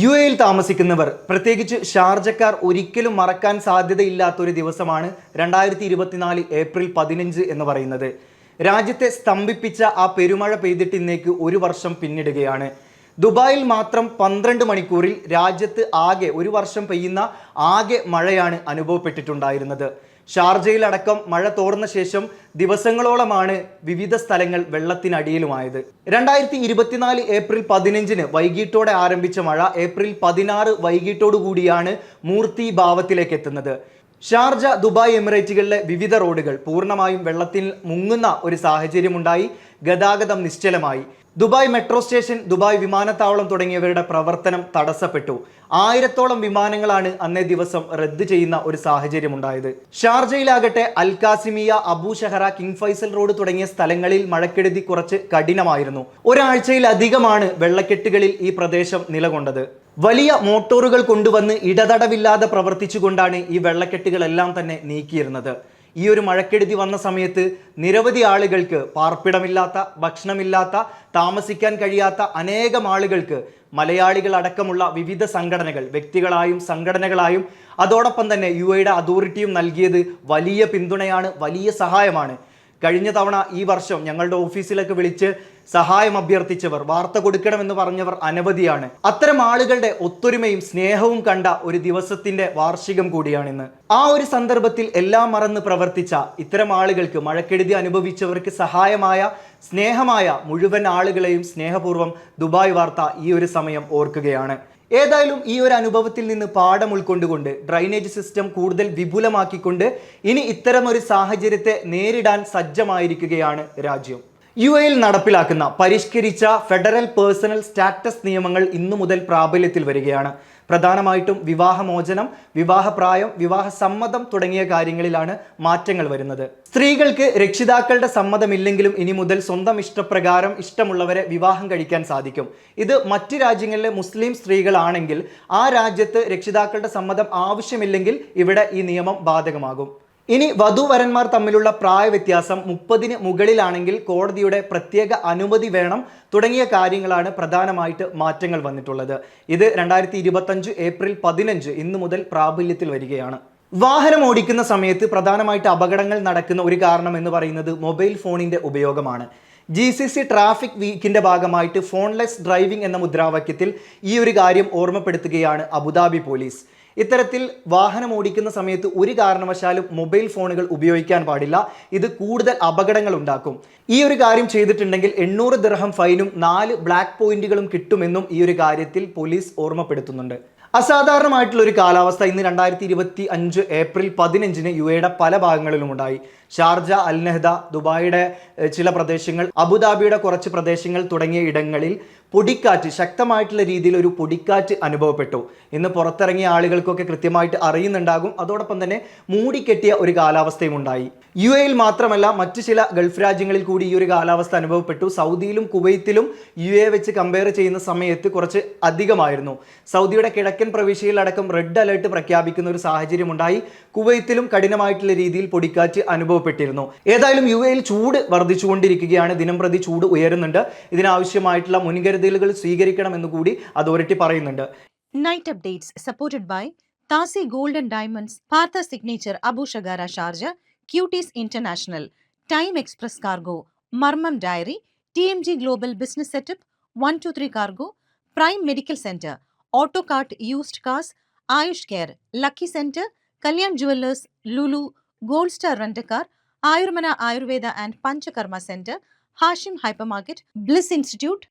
U എയിൽ താമസിക്കുന്നവർ, പ്രത്യേകിച്ച് ഷാർജക്കാർ ഒരിക്കലും മറക്കാൻ സാധ്യതയില്ലാത്തൊരു ദിവസമാണ് 2024 ഏപ്രിൽ 15 എന്ന് പറയുന്നത്. രാജ്യത്തെ സ്തംഭിപ്പിച്ച ആ പെരുമഴ പെയ്തിട്ട് ഇന്നേക്ക് ഒരു വർഷം പിന്നിടുകയാണ്. ദുബായിൽ മാത്രം 12 മണിക്കൂറിൽ രാജ്യത്ത് ആകെ ഒരു വർഷം പെയ്യുന്ന ആകെ മഴയാണ് അനുഭവപ്പെട്ടിട്ടുണ്ടായിരുന്നത്. ഷാർജയിലടക്കം മഴ തോർന്ന ശേഷം ദിവസങ്ങളോളമാണ് വിവിധ സ്ഥലങ്ങൾ വെള്ളത്തിനടിയിലുമായത്. 2024 ഏപ്രിൽ 15 വൈകിട്ടോടെ ആരംഭിച്ച മഴ ഏപ്രിൽ 16 വൈകിട്ടോടു കൂടിയാണ് മൂർത്തി ഭാവത്തിലേക്ക് എത്തുന്നത്. ഷാർജ, ദുബായ് എമിറേറ്റുകളിലെ വിവിധ റോഡുകൾ പൂർണ്ണമായും വെള്ളത്തിൽ മുങ്ങുന്ന ഒരു സാഹചര്യമുണ്ടായി. ഗതാഗതം നിശ്ചലമായി. ദുബായ് മെട്രോ സ്റ്റേഷൻ, ദുബായ് വിമാനത്താവളം തുടങ്ങിയവരുടെ പ്രവർത്തനം തടസ്സപ്പെട്ടു. 1000-ഓളം വിമാനങ്ങളാണ് അന്നേ ദിവസം റദ്ദ് ചെയ്യുന്ന ഒരു സാഹചര്യമുണ്ടായത്. ഷാർജയിലാകട്ടെ അൽകാസിമിയ, Abu Shahara, King Faisal road തുടങ്ങിയ സ്ഥലങ്ങളിൽ മഴക്കെടുതി കുറച്ച് കഠിനമായിരുന്നു. ഒരാഴ്ചയിലധികമാണ് വെള്ളക്കെട്ടുകളിൽ ഈ പ്രദേശം നിലകൊണ്ടത്. വലിയ മോട്ടോറുകൾ കൊണ്ടുവന്ന് ഇടതടവില്ലാതെ പ്രവർത്തിച്ചുകൊണ്ടാണ് ഈ വെള്ളക്കെട്ടുകളെല്ലാം തന്നെ നീക്കിയിരുന്നത്. ഈ ഒരു മഴക്കെടുതി വന്ന സമയത്ത് നിരവധി ആളുകൾക്ക് പാർപ്പിടമില്ലാത്ത, ഭക്ഷണമില്ലാത്ത, താമസിക്കാൻ കഴിയാത്ത അനേകം ആളുകൾക്ക് മലയാളികൾ അടക്കമുള്ള വിവിധ സംഘടനകൾ, വ്യക്തികളായും സംഘടനകളായും അതോടൊപ്പം തന്നെ യു എയുടെ അതോറിറ്റിയും നൽകിയത് വലിയ പിന്തുണയാണ്, വലിയ സഹായമാണ്. കഴിഞ്ഞ തവണ ഈ വർഷം ഞങ്ങളുടെ ഓഫീസിലൊക്കെ വിളിച്ച് സഹായം അഭ്യർത്ഥിച്ചവർ, വാർത്ത കൊടുക്കണമെന്ന് പറഞ്ഞവർ അനവധിയാണ്. അത്തരം ആളുകളുടെ ഒത്തൊരുമയും സ്നേഹവും കണ്ട ഒരു ദിവസത്തിന്റെ വാർഷികം കൂടിയാണിന്ന്. ആ ഒരു സന്ദർഭത്തിൽ എല്ലാം മറന്ന് പ്രവർത്തിച്ച ഇത്തരം ആളുകൾക്ക്, മഴക്കെടുതി അനുഭവിച്ചവർക്ക് സഹായമായ, സ്നേഹമായ മുഴുവൻ ആളുകളെയും സ്നേഹപൂർവ്വം ദുബായ് വാർത്ത ഈ ഒരു സമയം ഓർക്കുകയാണ്. ഏതായാലും ഈ ഒരു അനുഭവത്തിൽ നിന്ന് പാഠം ഉൾക്കൊണ്ടുകൊണ്ട് ഡ്രൈനേജ് സിസ്റ്റം കൂടുതൽ വിപുലമാക്കിക്കൊണ്ട് ഇനി ഇത്തരമൊരു സാഹചര്യത്തെ നേരിടാൻ സജ്ജമായിരിക്കുകയാണ് രാജ്യം. യു എയിൽ നടപ്പിലാക്കുന്ന പരിഷ്കരിച്ച ഫെഡറൽ പേഴ്സണൽ സ്റ്റാറ്റസ് നിയമങ്ങൾ ഇന്നു മുതൽ പ്രാബല്യത്തിൽ വരികയാണ്. പ്രധാനമായിട്ടും വിവാഹമോചനം, വിവാഹപ്രായം, വിവാഹ സമ്മതം തുടങ്ങിയ കാര്യങ്ങളിലാണ് മാറ്റങ്ങൾ വരുന്നത്. സ്ത്രീകൾക്ക് രക്ഷിതാക്കളുടെ സമ്മതമില്ലെങ്കിലും ഇനി മുതൽ സ്വന്തം ഇഷ്ടപ്രകാരം ഇഷ്ടമുള്ളവരെ വിവാഹം കഴിക്കാൻ സാധിക്കും. ഇത് മറ്റ് രാജ്യങ്ങളിലെ മുസ്ലിം സ്ത്രീകളാണെങ്കിൽ ആ രാജ്യത്ത് രക്ഷിതാക്കളുടെ സമ്മതം ആവശ്യമില്ലെങ്കിൽ ഇവിടെ ഈ നിയമം ബാധകമാകും. ഇനി വധുവരന്മാർ തമ്മിലുള്ള പ്രായ വ്യത്യാസം 30-ന് മുകളിലാണെങ്കിൽ കോടതിയുടെ പ്രത്യേക അനുമതി വേണം തുടങ്ങിയ കാര്യങ്ങളാണ് പ്രധാനമായിട്ട് മാറ്റങ്ങൾ വന്നിട്ടുള്ളത്. ഇത് 2025 ഏപ്രിൽ 15 ഇന്നു മുതൽ പ്രാബല്യത്തിൽ വരികയാണ്. വാഹനം ഓടിക്കുന്ന സമയത്ത് പ്രധാനമായിട്ട് അപകടങ്ങൾ നടക്കുന്ന ഒരു കാരണം എന്ന് പറയുന്നത് മൊബൈൽ ഫോണിന്റെ ഉപയോഗമാണ്. GCC ട്രാഫിക് വീക്കിന്റെ ഭാഗമായിട്ട് ഫോൺലെസ് ഡ്രൈവിംഗ് എന്ന മുദ്രാവാക്യത്തിൽ ഈ ഒരു കാര്യം ഓർമ്മപ്പെടുത്തുകയാണ് അബുദാബി പോലീസ്. ഇത്തരത്തിൽ വാഹനം ഓടിക്കുന്ന സമയത്ത് ഒരു കാരണവശാലും മൊബൈൽ ഫോണുകൾ ഉപയോഗിക്കാൻ പാടില്ല. ഇത് കൂടുതൽ അപകടങ്ങൾ ഉണ്ടാക്കും. ഈ ഒരു കാര്യം ചെയ്തിട്ടുണ്ടെങ്കിൽ 800 ദിർഹം ഫൈനും 4 ബ്ലാക്ക് പോയിന്റുകളും കിട്ടുമെന്നും ഈ ഒരു കാര്യത്തിൽ പോലീസ് ഓർമ്മപ്പെടുത്തുന്നുണ്ട്. അസാധാരണമായിട്ടുള്ള ഒരു കാലാവസ്ഥ ഇന്ന് 2025 ഏപ്രിൽ 15 യു എയുടെ പല ഭാഗങ്ങളിലും ഉണ്ടായി. ഷാർജ, അൽ നഹ്ദ, ദുബായിയുടെ ചില പ്രദേശങ്ങൾ, അബുദാബിയുടെ കുറച്ച് പ്രദേശങ്ങൾ തുടങ്ങിയ ഇടങ്ങളിൽ പൊടിക്കാറ്റ്, ശക്തമായിട്ടുള്ള രീതിയിൽ ഒരു പൊടിക്കാറ്റ് അനുഭവപ്പെട്ടു. ഇന്ന് പുറത്തിറങ്ങിയ ആളുകൾക്കൊക്കെ കൃത്യമായിട്ട് അറിയുന്നുണ്ടാകും. അതോടൊപ്പം തന്നെ മൂടിക്കെട്ടിയ ഒരു കാലാവസ്ഥയും ഉണ്ടായി. യു എയിൽ മാത്രമല്ല മറ്റു ചില ഗൾഫ് രാജ്യങ്ങളിൽ കൂടി ഈ ഒരു കാലാവസ്ഥ അനുഭവപ്പെട്ടു. സൗദിയിലും കുവൈത്തിലും യു എ വെച്ച് കമ്പയർ ചെയ്യുന്ന സമയത്ത് കുറച്ച് അധികമായിരുന്നു. സൗദിയുടെ കിഴക്കൻ പ്രവിശ്യയിലടക്കം റെഡ് അലേർട്ട് പ്രഖ്യാപിക്കുന്ന ഒരു സാഹചര്യം ഉണ്ടായി. കുവൈത്തിലും കഠിനമായിട്ടുള്ള രീതിയിൽ പൊടിക്കാറ്റ് അനുഭവപ്പെട്ടിരുന്നു. ഏതായാലും യു എയിൽ ചൂട് വർദ്ധിച്ചുകൊണ്ടിരിക്കുകയാണ്. ദിനം പ്രതി ചൂട് ഉയരുന്നുണ്ട്. ഇതിനാവശ്യമായിട്ടുള്ള മുൻകരുതലുകൾ സ്വീകരിക്കണമെന്ന് കൂടി അതോറിറ്റി പറയുന്നുണ്ട്. Night updates supported by Tasi Gold and Diamonds, Partha Signature, Abu Shagara, Sharjah, Cuties International, Time Express Cargo, Marmam Diary, TMG Global Business Setup, 123 Cargo, Prime Medical Center, Autocart Used Cars, Ayush Care, Lucky Center, Kalyan Jewelers, Lulu, Gold Star Rent-A-Car, Ayurmana Ayurveda and Panchakarma Center, Hashim Hypermarket, Bliss Institute,